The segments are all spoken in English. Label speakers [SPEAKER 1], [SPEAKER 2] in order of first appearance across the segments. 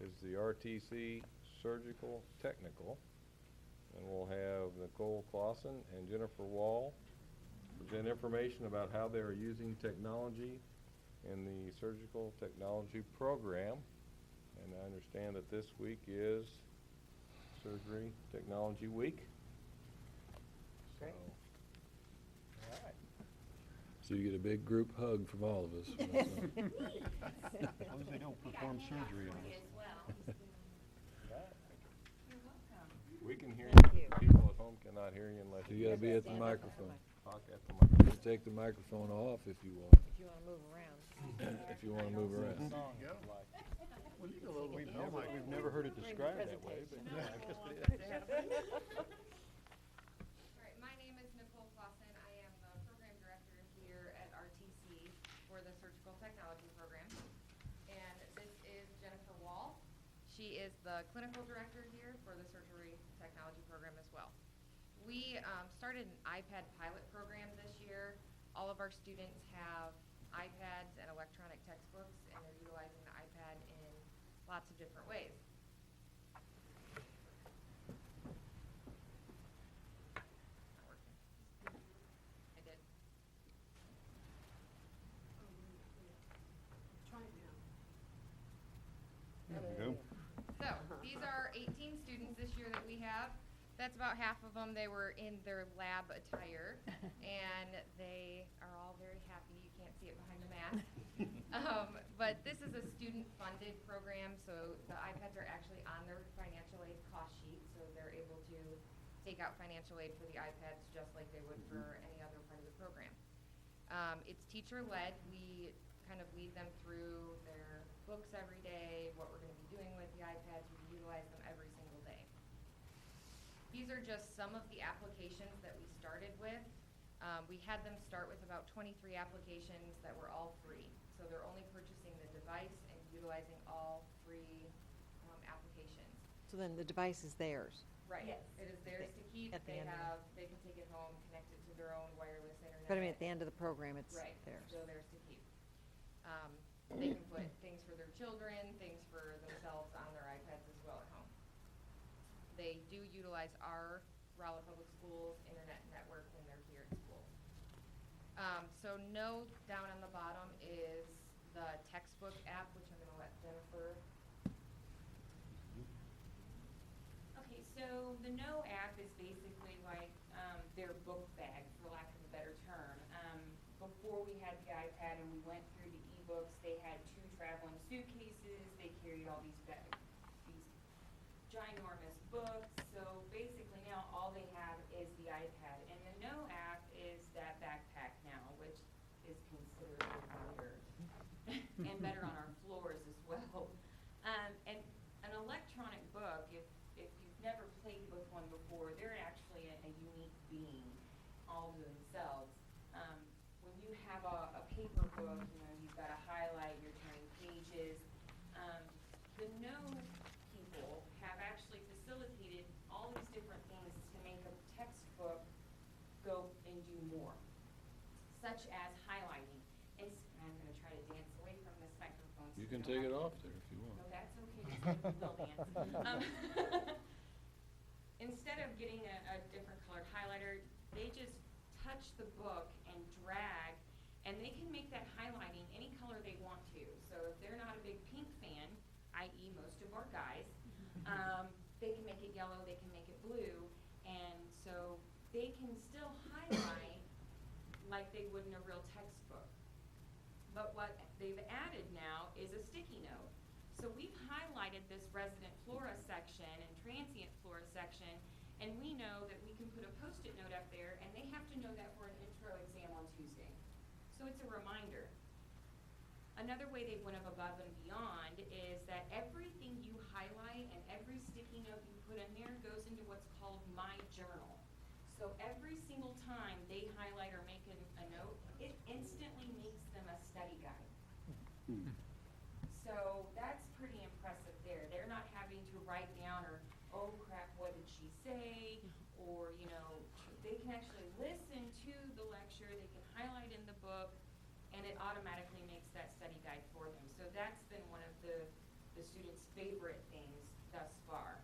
[SPEAKER 1] is the RTC Surgical Technical. And we'll have Nicole Clausen and Jennifer Wall present information about how they are using technology in the surgical technology program. And I understand that this week is Surgery Technology Week.
[SPEAKER 2] Great.
[SPEAKER 1] So,
[SPEAKER 2] All right.
[SPEAKER 3] So you get a big group hug from all of us.
[SPEAKER 4] As long as they don't perform surgery on us.
[SPEAKER 1] we can hear
[SPEAKER 2] Thank
[SPEAKER 1] you.
[SPEAKER 2] you.
[SPEAKER 1] The people at home cannot hear you unless
[SPEAKER 3] You gotta be at the
[SPEAKER 2] Stand up at the
[SPEAKER 3] microphone.
[SPEAKER 1] talk at the microphone.
[SPEAKER 3] You take the microphone off if you want,
[SPEAKER 2] If you want to move around.
[SPEAKER 3] if you wanna move around.
[SPEAKER 2] Song
[SPEAKER 4] Yeah.
[SPEAKER 2] like.
[SPEAKER 4] We've never heard it described that way, but yeah, I guess it is.
[SPEAKER 5] All right, my name is Nicole Clausen. I am the program director here at RTC for the Surgical Technology program. And this is Jennifer Wall. She is the clinical director here for the Surgery Technology program as well. We started an iPad pilot program this year. All of our students have iPads and electronic textbooks, and they're utilizing the iPad in lots of different ways. Not working. I did.
[SPEAKER 4] There we go.
[SPEAKER 5] So, these are 18 students this year that we have. That's about half of them. They were in their lab attire, and they are all very happy. You can't see it behind the mask. But this is a student-funded program, so the iPads are actually on their financial aid cost sheet, so they're able to take out financial aid for the iPads just like they would for any other part of the program. It's teacher-led. We kind of lead them through their books every day, what we're going to be doing with the iPads. We utilize them every single day. These are just some of the applications that we started with. We had them start with about 23 applications that were all free. So they're only purchasing the device and utilizing all free applications.
[SPEAKER 2] So then the device is theirs.
[SPEAKER 5] Right.
[SPEAKER 6] Yes.
[SPEAKER 5] It is theirs to keep.
[SPEAKER 2] At the
[SPEAKER 5] They
[SPEAKER 2] end of it.
[SPEAKER 5] they can take it home, connect it to their own wireless internet.
[SPEAKER 2] But I mean, at the end of the program, it's
[SPEAKER 5] Right,
[SPEAKER 2] theirs.
[SPEAKER 5] so theirs to keep. They can put things for their children, things for themselves on their iPads as well at home. They do utilize our Raleigh Public Schools internet network when they're here at school. So no, down on the bottom is the textbook app, which I'm gonna let Jennifer.
[SPEAKER 6] Okay, so the No app is basically like their book bag, for lack of a better term. Before we had the iPad and we went through the ebooks, they had 2 traveling suitcases. They carried all these these ginormous books. So basically now all they have is the iPad, and the No app is that backpack now, which is considerably lighter and better on our floors as well. And an electronic book, if you've never played with one before, they're actually a unique being all to themselves. When you have a paper book, you've got to highlight, you're turning pages. The No people have actually facilitated all these different things to make a textbook go and do more, such as highlighting. I'm going to try to dance away from this microphone. so
[SPEAKER 3] You can
[SPEAKER 6] don't
[SPEAKER 3] take it
[SPEAKER 6] have to-
[SPEAKER 3] off there if you want.
[SPEAKER 6] No, that's okay, just like the will dance. Instead of getting a different colored highlighter, they just touch the book and drag, and they can make that highlighting any color they want to. So if they're not a big pink fan, i.e. most of our guys, they can make it yellow, they can make it blue, and so they can still highlight like they would in a real textbook. But what they've added now is a sticky note. So we've highlighted this resident flora section and transient flora section, and we know that we can put a Post-it note up there, and they have to know that for an intro exam on Tuesday. So it's a reminder. Another way they went above and beyond is that everything you highlight and every sticky note you put in there goes into what's called My Journal. So every single time they highlight or make a note, it instantly makes them a study guide. So that's pretty impressive there. They're not having to write down or, oh crap, what did she say? Or, they can actually listen to the lecture, they can highlight in the book, and it automatically makes that study guide for them. So that's been one of the the students' favorite things thus far.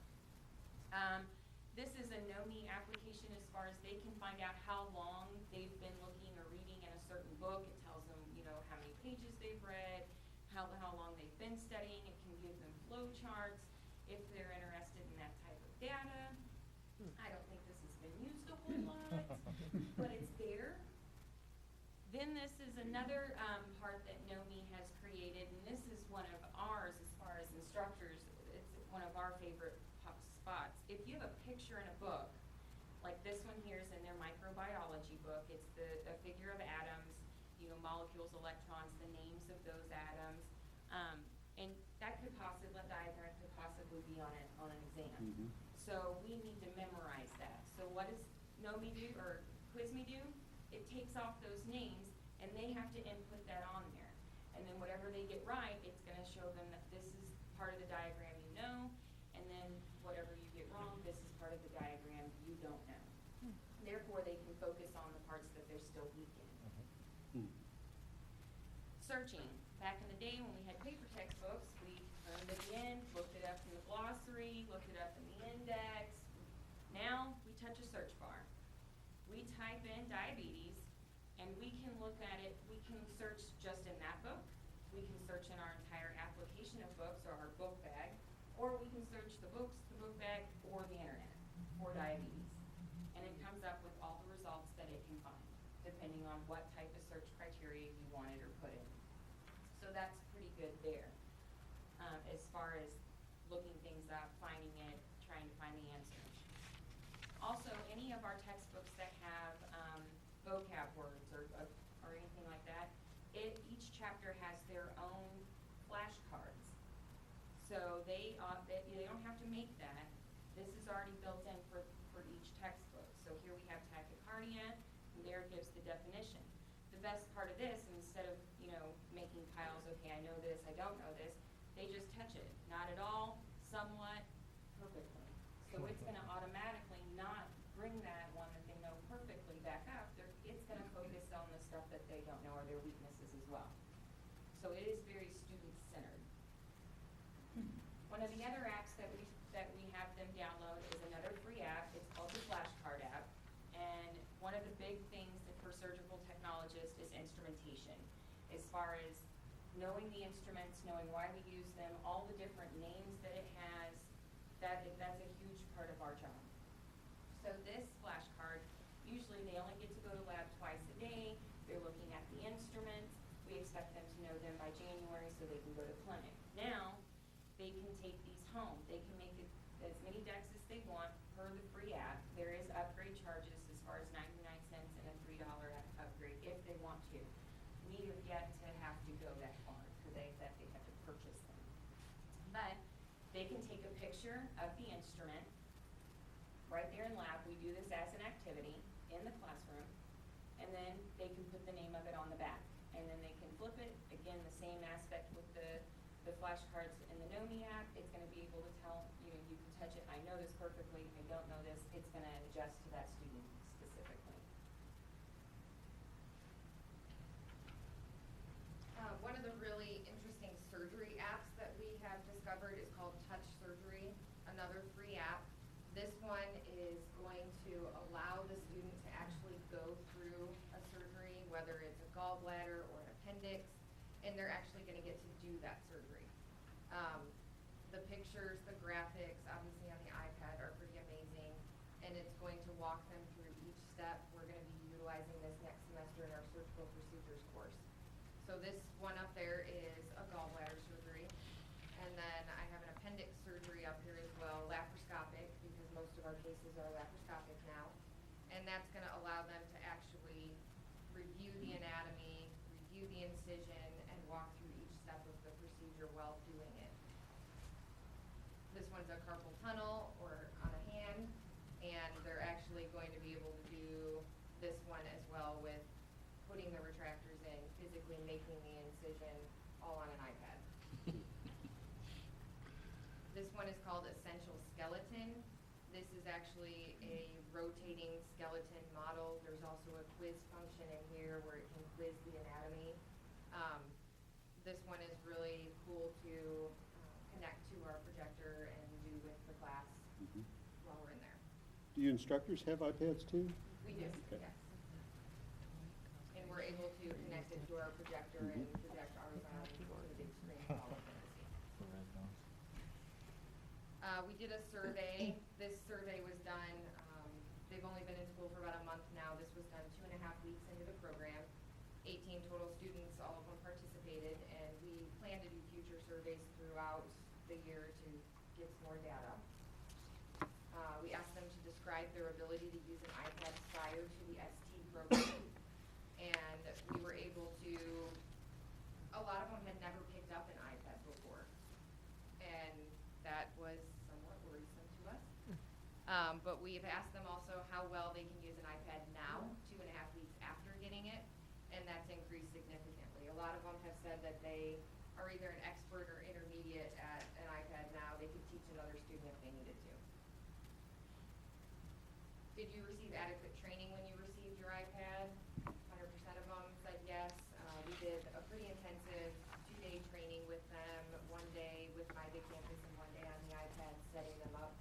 [SPEAKER 6] This is a Know Me application as far as they can find out how long they've been looking or reading in a certain book. It tells them, you know, how many pages they've read, how long they've been studying. It can give them flow charts if they're interested in that type of data. I don't think this has been used a whole lot, but it's there. Then this is another part that Know Me has created, and this is one of ours as far as instructors. It's one of our favorite spots. If you have a picture in a book, like this one here is in their microbiology book. It's a figure of atoms, you know, molecules, electrons, the names of those atoms, and that diagram could possibly be on an exam. So we need to memorize that. So what does Know Me do, or Quiz Me do? It takes off those names, and they have to input that on there. And then whatever they get right, it's going to show them that this is part of the diagram you know, and then whatever you get wrong, this is part of the diagram you don't know. Therefore, they can focus on the parts that they're still weak in. Searching. Back in the day when we had paper textbooks, we turned at the end, looked it up in the glossary, looked it up in the index. Now, we touch a search bar. We type in diabetes, and we can look at it. We can search just in that book. We can search in our entire application of books or our book bag, or we can search the books, the book bag, or the internet for diabetes. And it comes up with all the results that it can find, depending on what type of search criteria you wanted or put in. So that's pretty good there, as far as looking things up, finding it, trying to find the answers. Also, any of our textbooks that have vocab words or anything like that, each chapter has their own flashcards. So they don't have to make that. This is already built in for each textbook. So here we have tachycardia, and there it gives the definition. The best part of this, instead of, you know, making piles, okay, I know this, I don't know this, they just touch it. Not at all, somewhat, perfectly. So it's going to automatically not bring that one that they know perfectly back up. It's going to focus on the stuff that they don't know or their weaknesses as well. So it is very student-centered. One of the other apps that we have them download is another free app. It's called the Flashcard app. And one of the big things for surgical technologists is instrumentation. As far as knowing the instruments, knowing why we use them, all the different names that it has, that's a huge part of our job. So this flashcard, usually they only get to go to lab twice a day. They're looking at the instruments. We expect them to know them by January so they can go to clinic. Now, they can take these home. They can make as many decks as they want per the free app. There is upgrade charges as far as 99 cents and a $3 upgrade if they want to. We have yet to have to go that far because they have to purchase them. But they can take a picture of the instrument right there in lab. We do this as an activity in the classroom, and then they can put the name of it on the back. And then they can flip it. Again, the same aspect with the flashcards in the Know Me app. It's going to be able to tell, you know, you can touch it. I know this perfectly. I don't know this. It's going to adjust to that student specifically.
[SPEAKER 5] One of the really interesting surgery apps that we have discovered is called Touch Surgery, another free app. This one is going to allow the student to actually go through a surgery, whether it's a gallbladder or an appendix, and they're actually going to get to do that surgery. The pictures, the graphics, obviously on the iPad are pretty amazing, and it's going to walk them through each step. We're going to be utilizing this next semester in our surgical procedures course. So this one up there is a gallbladder surgery, and then I have an appendix surgery up here as well, laparoscopic, because most of our cases are laparoscopic now, and that's going to allow them to actually review the anatomy, review the incision, and walk through each step of the procedure while doing it. This one's a carpal tunnel or on a hand, and they're actually going to be able to do this one as well with putting the retractors in, physically making the incision, all on an iPad. This one is called Essential Skeleton. This is actually a rotating skeleton model. There's also a quiz function in here where it can quiz the anatomy. This one is really cool to connect our projector and do with the class
[SPEAKER 7] Mhm.
[SPEAKER 5] while we're in there.
[SPEAKER 7] Do you instructors have iPads too?
[SPEAKER 5] We do,
[SPEAKER 7] Okay.
[SPEAKER 5] yes. And we're able to connect it to our projector and project ours on the big screen for all of them to see. We did a survey. This survey was done, they've only been in school for about a month now. This was done 2.5 weeks into the program. 18 total students, all of them participated, and we plan to do future surveys throughout the year to get some more data. We asked them to describe their ability to use an iPad prior to the ST program, and we were able to, a lot of them had never picked up an iPad before, and that was somewhat worrisome to us. But we've asked them also how well they can use an iPad now, 2.5 weeks after getting it, and that's increased significantly. A lot of them have said that they are either an expert or intermediate at an iPad now. They could teach another student if they needed to. Did you receive adequate training when you received your iPad? 100% of them said yes. We did a pretty intensive 2-day training with them, 1 day with My Big Campus and 1 day on the iPad, setting them up.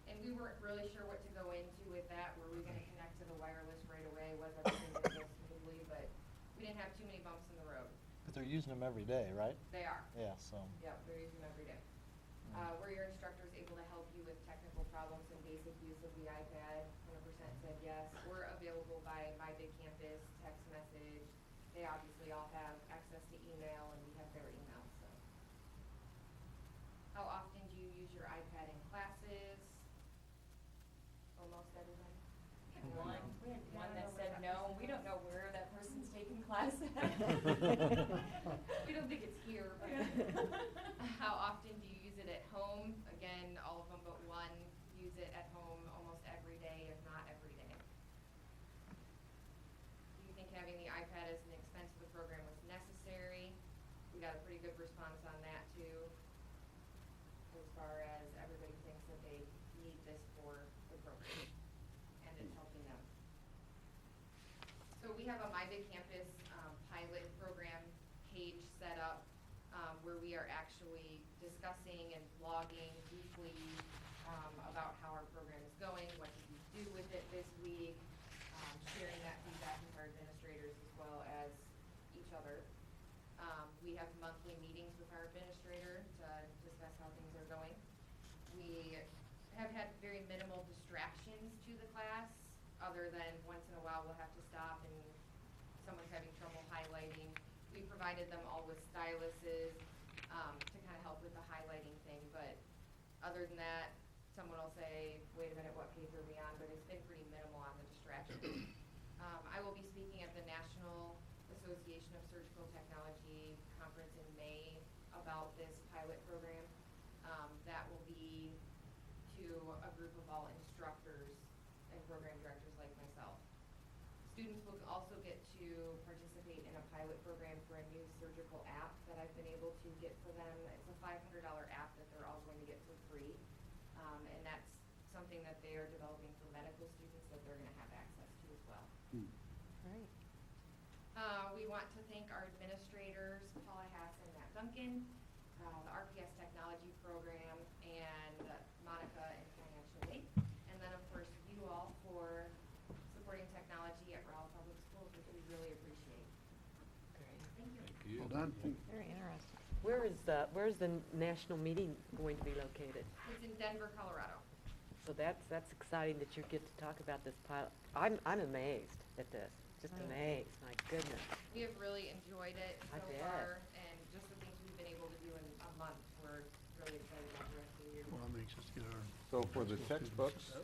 [SPEAKER 5] And we weren't really sure what to go into with that. Were we gonna connect to the wireless right away? Was everything gonna go smoothly? But we didn't have too many bumps in the road.
[SPEAKER 8] But they're using them every day, right?
[SPEAKER 5] They are.
[SPEAKER 8] Yeah, so.
[SPEAKER 5] Yep, they're using them every day. Were your instructors able to help you with technical problems and basic use of the iPad? 100% said yes. We're available by My Big Campus, text message. They obviously all have access to email, and we have their email, so. How often do you use your iPad in classes? Almost everybody?
[SPEAKER 6] We had one that said no, we don't know where that person's taking class at.
[SPEAKER 5] We don't think it's here, but how often do you use it at home? Again, all of them but one use it at home almost every day, if not every day. Do you think having the iPad as an expense of the program was necessary? We got a pretty good response on that too, as far as everybody thinks that they need this for the program, and it's helping them. So we have a My Big Campus pilot program page set up where we are actually discussing and blogging weekly about how our program is going, what did we do with it this week, sharing that feedback with our administrators as well as each other. We have monthly meetings with our administrator to discuss how things are going. We have had very minimal distractions to the class, other than once in a while we'll have to stop and someone's having trouble highlighting. We provided them all with styluses to kind of help with the highlighting thing, but other than that, someone will say, wait a minute, what page are we on? But it's been pretty minimal on the distraction. I will be speaking at the National Association of Surgical Technology conference in May about this pilot program. That will be to a group of all instructors and program directors like myself. Students will also get to participate in a pilot program for a new surgical app that I've been able to get for them. It's a $500 app that they're all going to get for free. And that's something that they are developing for medical students that they're going to have access to as well.
[SPEAKER 2] Great.
[SPEAKER 5] We want to thank our administrators, Paula Hass and Matt Duncan, the RPS Technology Program, and Monica and Financial Aid. And then, of course, you all for supporting technology at Raleigh Public Schools, which we really appreciate. Thank you.
[SPEAKER 3] Thank you.
[SPEAKER 7] Well done.
[SPEAKER 2] Very interesting.
[SPEAKER 9] Where's the national meeting going to be located?
[SPEAKER 5] It's in Denver, Colorado.
[SPEAKER 9] So that's exciting that you get to talk about this pilot. I'm amazed at this, just amazed, my goodness.
[SPEAKER 5] We have really enjoyed it
[SPEAKER 9] I
[SPEAKER 5] so
[SPEAKER 9] bet.
[SPEAKER 5] far, and just the things we've been able to do in a month, we're really excited about the rest of the year.
[SPEAKER 4] Well, I'm anxious to get our.
[SPEAKER 1] So for the textbooks,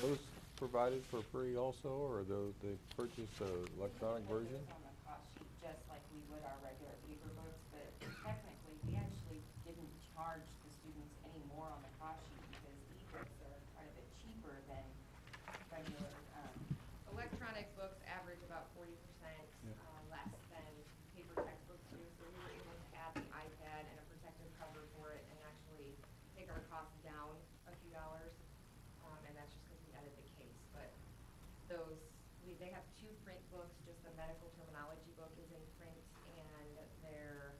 [SPEAKER 1] those provided for free also, or those, they purchase an electronic version?
[SPEAKER 6] It's on the cost sheet, just like we would our regular paper books, but technically, we actually didn't charge the students any more on the cost sheet because ebooks are quite a bit cheaper than regular,
[SPEAKER 5] Electronic books average about 40% less than paper textbooks do, so we were able to add the iPad and a protective cover for it and actually take our costs down a few dollars, and that's just because we added the case. But those, they have 2 print books, just the medical terminology book is in print, and their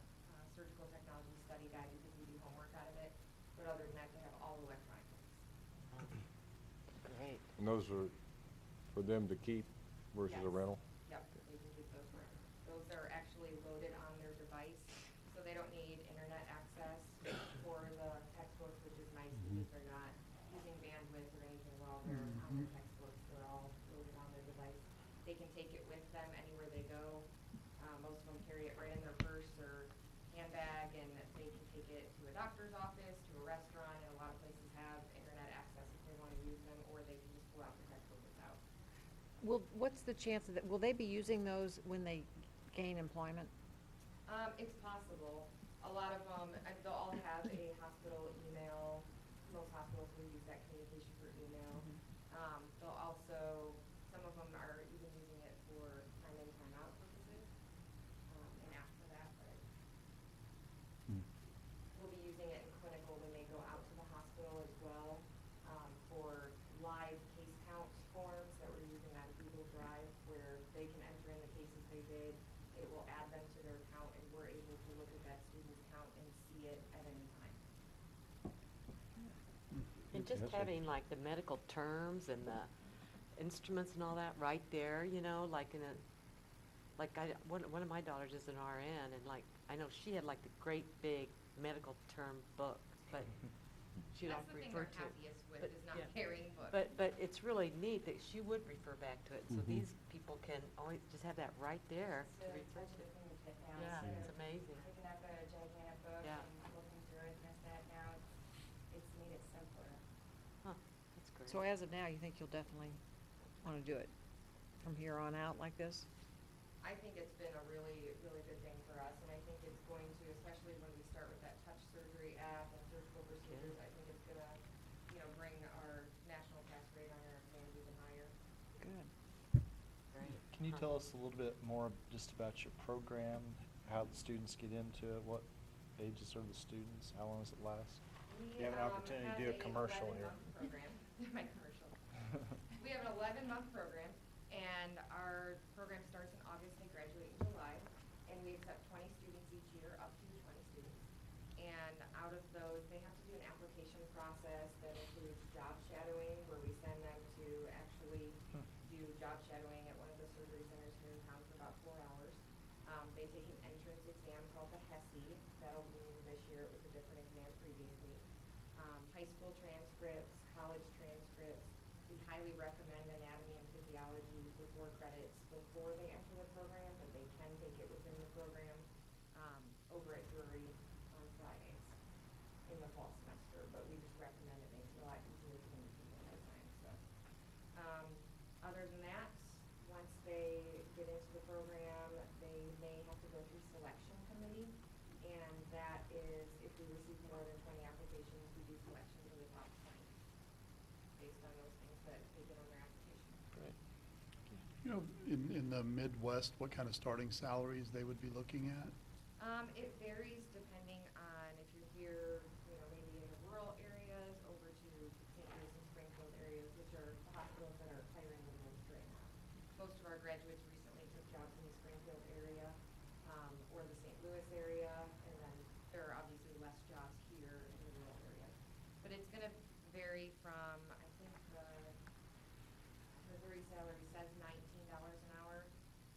[SPEAKER 5] surgical technology study guide, because we do homework out of it,
[SPEAKER 9] Great.
[SPEAKER 1] And those are for them to keep versus a
[SPEAKER 5] Yes.
[SPEAKER 1] rental?
[SPEAKER 5] Yep, they can keep those forever. Those are actually loaded on their device, so they don't need internet access for the textbooks, which is nice because they're not using bandwidth or anything while they're on their textbooks. They're all loaded on their device. They can take it with them anywhere they go. Most of them carry it right in their purse or handbag, and they can take it to a doctor's office, to a restaurant, and a lot of places have internet access if they want to use them, or they can just pull out the textbook without.
[SPEAKER 2] What's the chance of that, will they be using those when they gain employment?
[SPEAKER 5] It's possible. A lot of them, they'll all have a hospital email. Most hospitals will use that communication for email. They'll also, some of them are even using it for time in, time out purposes, and ask for that, but we'll be using it in clinical when they go out to the hospital as well, for live case count forms that we're using on Google Drive, where they can enter in the cases they did. It will add them to their account, and we're able to look at that student's account and see it at any time.
[SPEAKER 9] And just having like the medical terms and the instruments and all that right there, you know, like in a, like one of my daughters is an RN, and like, I know she had like the great big medical term book, but she don't
[SPEAKER 5] That's the thing
[SPEAKER 9] refer
[SPEAKER 5] they're
[SPEAKER 9] to it.
[SPEAKER 5] happiest with,
[SPEAKER 9] But,
[SPEAKER 5] is not
[SPEAKER 9] yeah.
[SPEAKER 5] carrying books.
[SPEAKER 9] But it's really neat that she would refer back to it, so these people can always just have that right there to
[SPEAKER 6] It's a
[SPEAKER 9] refer
[SPEAKER 6] touch
[SPEAKER 9] to.
[SPEAKER 6] of the fingertip now.
[SPEAKER 9] Yeah,
[SPEAKER 6] Instead
[SPEAKER 9] it's
[SPEAKER 6] of
[SPEAKER 9] amazing.
[SPEAKER 6] picking up a gigantic book
[SPEAKER 9] Yeah.
[SPEAKER 6] and looking through it and this, that, now it's made it simpler.
[SPEAKER 9] Huh, that's great.
[SPEAKER 2] So as of now, you think you'll definitely want to do it from here on out like this?
[SPEAKER 5] I think it's been a really, really good thing for us, and I think it's going to, especially when we start with that touch surgery app and surgical procedures, I think it's gonna, bring our national pass rate on our exams even higher.
[SPEAKER 2] Good.
[SPEAKER 9] Great.
[SPEAKER 8] Can you tell us a little bit more just about your program, how the students get into it, what ages are the students, how long does it last?
[SPEAKER 4] You have an opportunity to do a commercial here.
[SPEAKER 5] We have an 11-month program, my commercial. We have an 11-month program, and our program starts in August, they graduate in July, and we accept 20 students each year, up to 20 students. And out of those, they have to do an application process that includes job shadowing, where we send them to actually do job shadowing at one of the surgery centers here in town for about 4 hours. They take an entrance exam called the HESI. That'll be new this year. It was a different exam previously. High school transcripts, college transcripts. We highly recommend anatomy and physiology for 4 credits before they enter the program, but they can take it within the program over at Drury on Fridays in the fall semester. But we just recommend it makes it a lot easier for them to keep in their time. So, other than that, once they get into the program, they may have to go through selection committee, and that is if we receive more than 20 applications, we do selection for the top 20 based on those things that they get on their application.
[SPEAKER 8] Great.
[SPEAKER 10] You know, in the Midwest, what kind of starting salaries they would be looking at?
[SPEAKER 5] It varies depending on if you're here, maybe in the rural areas over to St. Louis and Springfield areas, which are the hospitals that are hiring the most right now. Most of our graduates recently took jobs in the Springfield area, or the St. Louis area, and then there are obviously less jobs here in the rural areas. But it's gonna vary from, I think the Missouri salary says $19 an hour.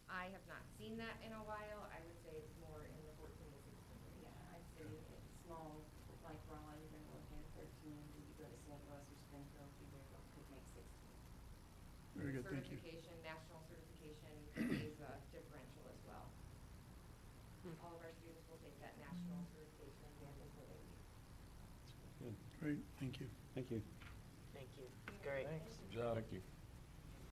[SPEAKER 5] I have not seen that in a while. I would say it's more in the 14 to 16 range.
[SPEAKER 6] Yeah, I'd say it's small, like Raleigh, you're gonna look at 13, if you go to St. Louis or Springfield, you could make 16.
[SPEAKER 10] Very good, thank you.
[SPEAKER 5] Certification, national certification is a differential as well. All of our students will take that national certification exam before they leave.
[SPEAKER 7] Good.
[SPEAKER 10] Great, thank you.
[SPEAKER 7] Thank you.
[SPEAKER 9] Thank you. Great.
[SPEAKER 8] Thanks.
[SPEAKER 1] Good job. Thank you.